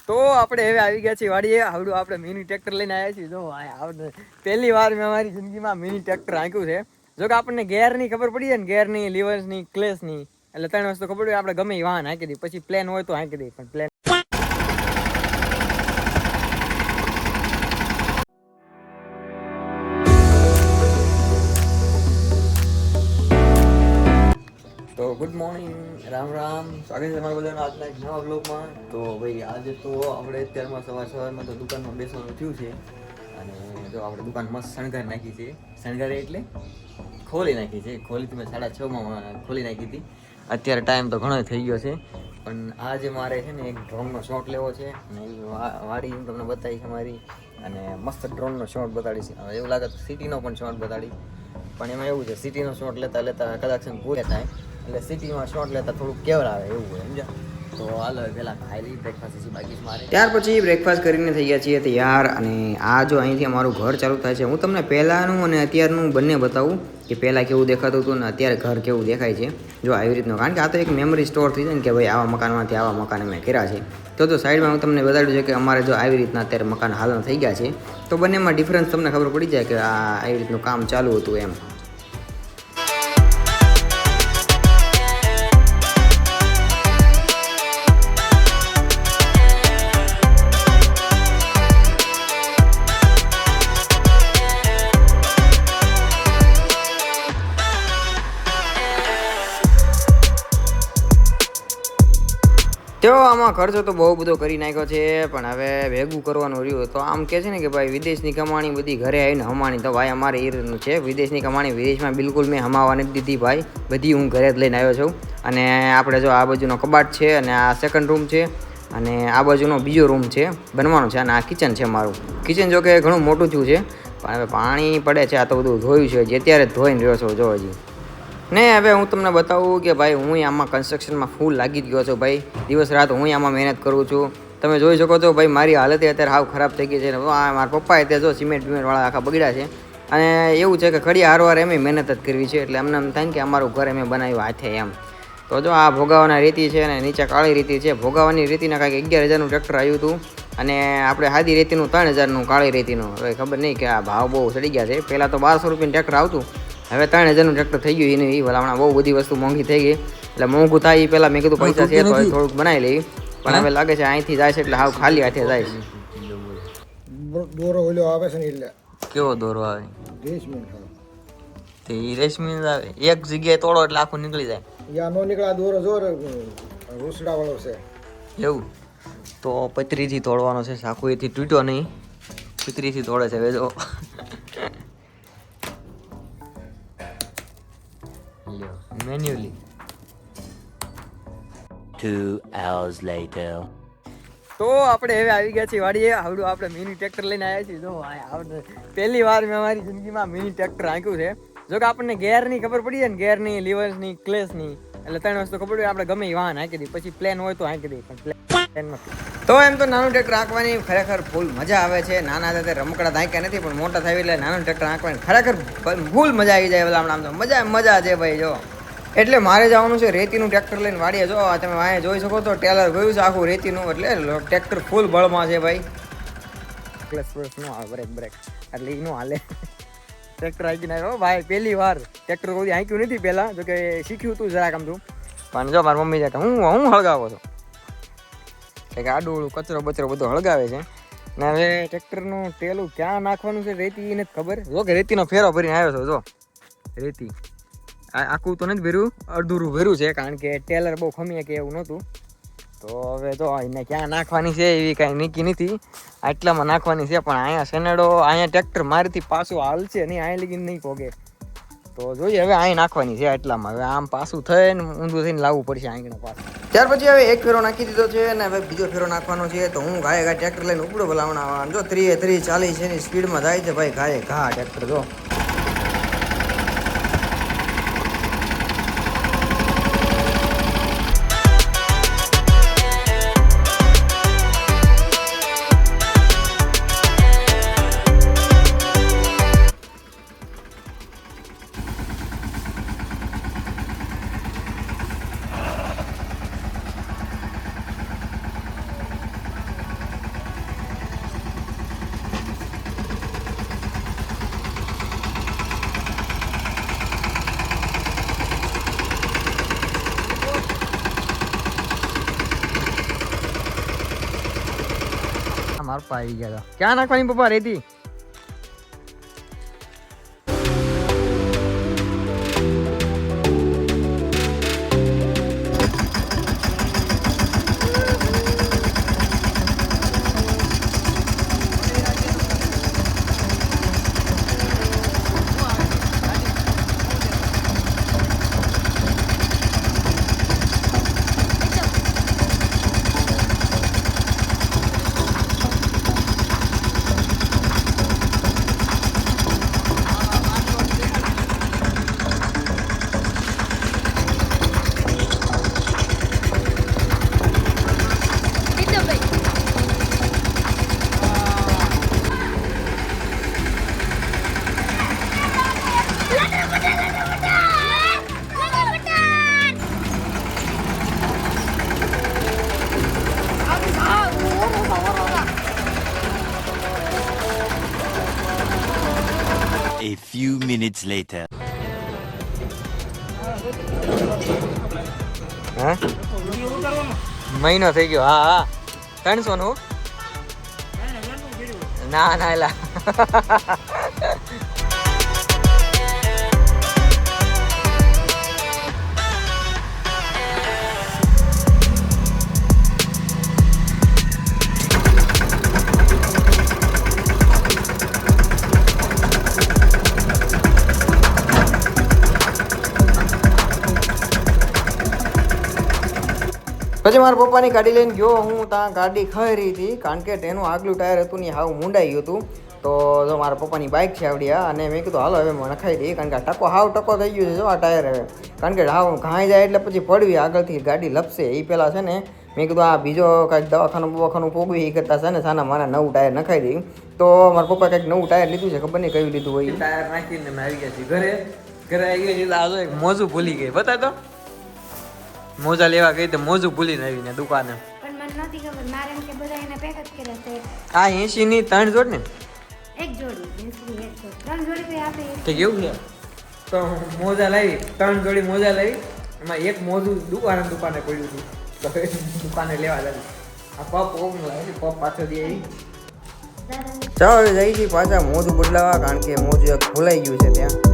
તો આપણે હવે આવી ગયા છીએ વાડીએ. આવડું આપણે મિની ટ્રેક્ટર લઈને આવ્યા છીએ. જો આવડે પહેલી વાર મેં મારી જિંદગીમાં મિની ટ્રેક્ટર હાંક્યું છે. જો કે આપણને ગેરની ખબર પડી જાય ને, ગેરની, લીવર્સની, ક્લેસની, એટલે 3 વસ્તુ ખબર હોય આપણે ગમે એ વાહન હાંકી દઈએ. પછી પ્લેન હોય તો હાંકી દઈએ, પણ પ્લેન તો ગુડ મોર્નિંગ, રામ રામ, સ્વાગત છે તમારા બધાનો આજના એક નવા બ્લોગમાં. તો ભાઈ આજે તો આપણે અત્યારમાં સવારમાં તો દુકાનમાં બેસવાનું થયું છે. અને જો આપણે દુકાન મસ્ત શણગાર નાખી છે. શણગારે એટલે ખોલી નાખી છે. ખોલી તો મેં 6:30 ખોલી નાખી હતી. અત્યારે ટાઈમ તો ઘણો થઈ ગયો છે, પણ આજે મારે છે ને એક ડ્રોનનો શોટ લેવો છે. અને વાડી હું તમને બતાવી છે મારી, અને મસ્ત ડ્રોનનો શોટ બતાડી છે. હવે એવું લાગે તો સિટીનો પણ શોટ બતાડી, પણ એમાં એવું છે સિટીનો શોટ લેતા કદાચ પૂરે થાય, એટલે સિટીમાં શોટ લેતા થોડુંક કેવર આવે એવું હોય, સમજ્યા? તો હાલો પહેલાં ખાઈ લઈ બ્રેકફાસ્ટ બાકી મારે. ત્યાર પછી બ્રેકફાસ્ટ કરીને થઈ ગયા છીએ તૈયાર. અને આ જો અહીંથી અમારું ઘર ચાલુ થાય છે. હું તમને પહેલાંનું અને અત્યારનું બંને બતાવું કે પહેલાં કેવું દેખાતું હતું ને અત્યારે ઘર કેવું દેખાય છે. જો આવી રીતનું, કારણ કે આ તો એક મેમરી સ્ટોર થઈ જાય ને કે ભાઈ આવા મકાનમાંથી આવા મકાન મેં કર્યા છે. તો સાઈડમાં હું તમને બતાડ્યું છે કે અમારે જો આવી રીતના અત્યારે મકાન હાલના થઈ ગયા છે. તો બંનેમાં ડિફરન્સ તમને ખબર પડી જાય કે આ આવી રીતનું કામ ચાલુ હતું એમ. તેઓ આમાં ખર્ચો તો બહુ બધો કરી નાખ્યો છે, પણ હવે ભેગું કરવાનું રહ્યું. તો આમ કહે છે ને કે ભાઈ વિદેશની કમાણી બધી ઘરે આવીને હમાણી. તો ભાઈ અમારે એ રીતનું છે. વિદેશની કમાણી વિદેશમાં બિલકુલ મેં હમાવા નથી દીધી ભાઈ. બધી હું ઘરે જ લઈને આવ્યો છું. અને આપણે જો આ બાજુનો કબાટ છે, અને આ સેકન્ડ રૂમ છે, અને આ બાજુનો બીજો રૂમ છે બનવાનો છે, અને આ કિચન છે મારું. કિચન જો કે ઘણું મોટું થયું છે, પણ હવે પાણી પડે છે. આ તો બધું ધોયું છે, જે અત્યારે ધોઈને રહ્યો છો જો હજી. ને હવે હું તમને બતાવું કે ભાઈ હું આમાં કન્સ્ટ્રક્શનમાં ફૂલ લાગી જ ગયો છું ભાઈ. દિવસ રાત હું આમાં મહેનત કરું છું. તમે જોઈ શકો છો ભાઈ મારી હાલત અત્યારે હાવ ખરાબ થઈ ગઈ છે. મારા પપ્પાએ તે જો સિમેન્ટવાળા આખા બગડ્યા છે. અને એવું છે કે ખડી હારવાર એમ મહેનત જ કરવી છે, એટલે એમને એમ થાય કે અમારું ઘર એમ બનાવ્યું હાથે એમ. તો જો આ ભોગાવાના રેતી છે, અને નીચે કાળી રેતી છે. ભોગાવાની રેતીના કાંઈક 11,000નું ટ્રેક્ટર આવ્યું હતું, અને આપણે સાદી રેતીનું 3,000નું, કાળી રેતીનું. હવે ખબર નહીં કે આ ભાવ બહુ ચડી ગયા છે. પહેલાં તો 1,200 રૂપિયાનું ટ્રેક્ટર આવતું, હવે 3,000નું ટ્રેક્ટર થઈ ગયું. એની ભલામણા બહુ બધી વસ્તુ મોંઘી થઈ ગઈ, એટલે મોંઘું થાય એ પહેલાં મેં કીધું પૈસા છે તો થોડુંક બનાવી લઈ. પણ હવે લાગે છે અહીંથી જાય છે એટલે હાવ ખાલી હાથે જાય છે. દોરો ઓલો આવે છે ને એટલે. કેવો દોરો આવે? રેશમી. તે રેશમી આવે, એક જગ્યાએ તોડો એટલે આખું નીકળી જાય. યા નો નીકળા દોરો જો રૂસડા વાળો છે એવું. તો પતરીથી તોડવાનો છે, સાકુ એથી તૂટ્યો નહીં, પતરીથી તોડે છે. હવે જો મેન્યુઅલી. 2 hours later. તો આપણે હવે આવી ગયા છીએ વાડીએ. આવડું આપણે મિની ટ્રેક્ટર લઈને આવ્યા છીએ. જો આવડે પહેલી વાર મેં મારી જિંદગીમાં મિની ટ્રેક્ટર હાંક્યું છે. જો કે આપણને ગેરની ખબર પડી જાય ને, ગેરની, લીવર્સની, ક્લેસની, એટલે 3 વસ્તુ ખબર હોય આપણે ગમે એ વાહન હાંકી દઈએ. પછી પ્લેન હોય તો હાંકી દઈએ, પણ પ્લેન નથી. તો એમ તો નાનું ટ્રેક્ટર હાંકવાની ખરેખર ફૂલ મજા આવે છે. નાના હતા ત્યારે રમકડા હાંક્યા નથી, પણ મોટા થાય એટલે નાનું ટ્રેક્ટર હાંકવાની ખરેખર ફૂલ મજા આવી જાય. આમ તો મજા છે ભાઈ. જો એટલે મારે જવાનું છે રેતીનું ટ્રેક્ટર લઈને વાડીએ. જો તમે અહીંયા જોઈ શકો તો ટેલર ગયું છે આખું રેતીનું, એટલે ટ્રેક્ટર ફૂલ બળમાં છે ભાઈ. ક્લચ નો બ્રેક એટલે એ નો હાલે. ટ્રેક્ટર હાંકીને આવ્યો ભાઈ પહેલી વાર. ટ્રેક્ટર કોઈ હાંક્યું નથી પહેલાં, જો કે શીખ્યું હતું જરાક આમ તું. પણ જો મારી મમ્મી જાય હું હળગાવો છું કે આડું કચરો બચરો બધો હળગાવે છે. ને હવે ટ્રેક્ટરનું ટેલું ક્યાં નાખવાનું છે રેતી એ નથી ખબર. જો કે રેતીનો ફેરો ભરીને આવ્યો છો. જો રેતી આખું તો નથી ભર્યું, અડધું ભર્યું છે, કારણ કે ટેલર બહુ ખમીએ કે એવું નહોતું. તો હવે જો એને ક્યાં નાખવાની છે એવી કાંઈ નીકી નથી. આટલામાં નાખવાની છે, પણ અહીંયા શેનેડો, અહીંયા ટ્રેક્ટર મારીથી પાછું હાલશે નહીં, અહીંયા લગીને નહીં પોગે. તો જોઈએ હવે અહીં નાખવાની છે આટલામાં. હવે આમ પાછું થઈને ઊંધું થઈને લાવવું પડશે આંગણા પાછું. ત્યાર પછી હવે એક ફેરો નાખી દીધો છે, અને હવે બીજો ફેરો નાખવાનો છે. તો હું ગાય ટ્રેક્ટર લઈને ઉપડો બોલાવવાનો. જો 30-40 છે ની સ્પીડમાં જાય છે ભાઈ. ઘા ટ્રેક્ટર જો. માર પા આવી ગયા હતા. ક્યાં નાખવાની પપ્પા રેતી? A few minutes later. હા મહિનો થઈ ગયો. હા 300 નું. ના એલા પછી મારા પપ્પાની ગાડી લઈને ગયો હું. ત્યાં ગાડી ખાઈ રહી હતી કારણ કે તેનું આગલું ટાયર હતું ને હાવ મુંડાઈ ગયું હતું. તો જો મારા પપ્પાની બાઇક છે આવડી આ, અને મેં કીધું હાલો હવે મને નખાઈ દઈએ કારણ કે આ ટકો થઈ ગયું છે જો આ ટાયર હવે. કારણ કે હાવ ઘાઈ જાય એટલે પછી પડવી આગળથી ગાડી લપસે એ પહેલાં છે ને મેં કીધું આ બીજો કાંઈક દવાખાનું પોગવી એ કરતાં છે ને સાના મારા નવું ટાયર નખાઈ દઈ. તો મારા પપ્પા કંઈક નવું ટાયર લીધું છે, ખબર નહીં કયું લીધું હોય. ટાયર નાખીને મેં આવી ગયા છીએ ઘરે આવી ગયા આ એક મોજું ભૂલી ગઈ. બતા તો મોજા લેવા ગઈ તો મોજું ભૂલીને આવીને દુકાને. પણ મને નથી ખબર, મારે એમ કે બધા એને પેક જ કર્યા છે. આ 80 ની 3 જોડ ને એક જોડી 80 ની એક જોડી, 3 જોડી તો આપે. કે કેવું છે તો મોજા લાવી 3 જોડી મોજા લાવી, એમાં એક મોજું દુકાને પડ્યું હતું તો દુકાને લેવા લાવી. આ પપ ઓમ લાવી પપ પાછો દે આવી. ચાલો હવે જઈ છીએ પાછા મોજું બદલાવા કારણ કે મોજું એક ભૂલાઈ ગયું છે ત્યાં.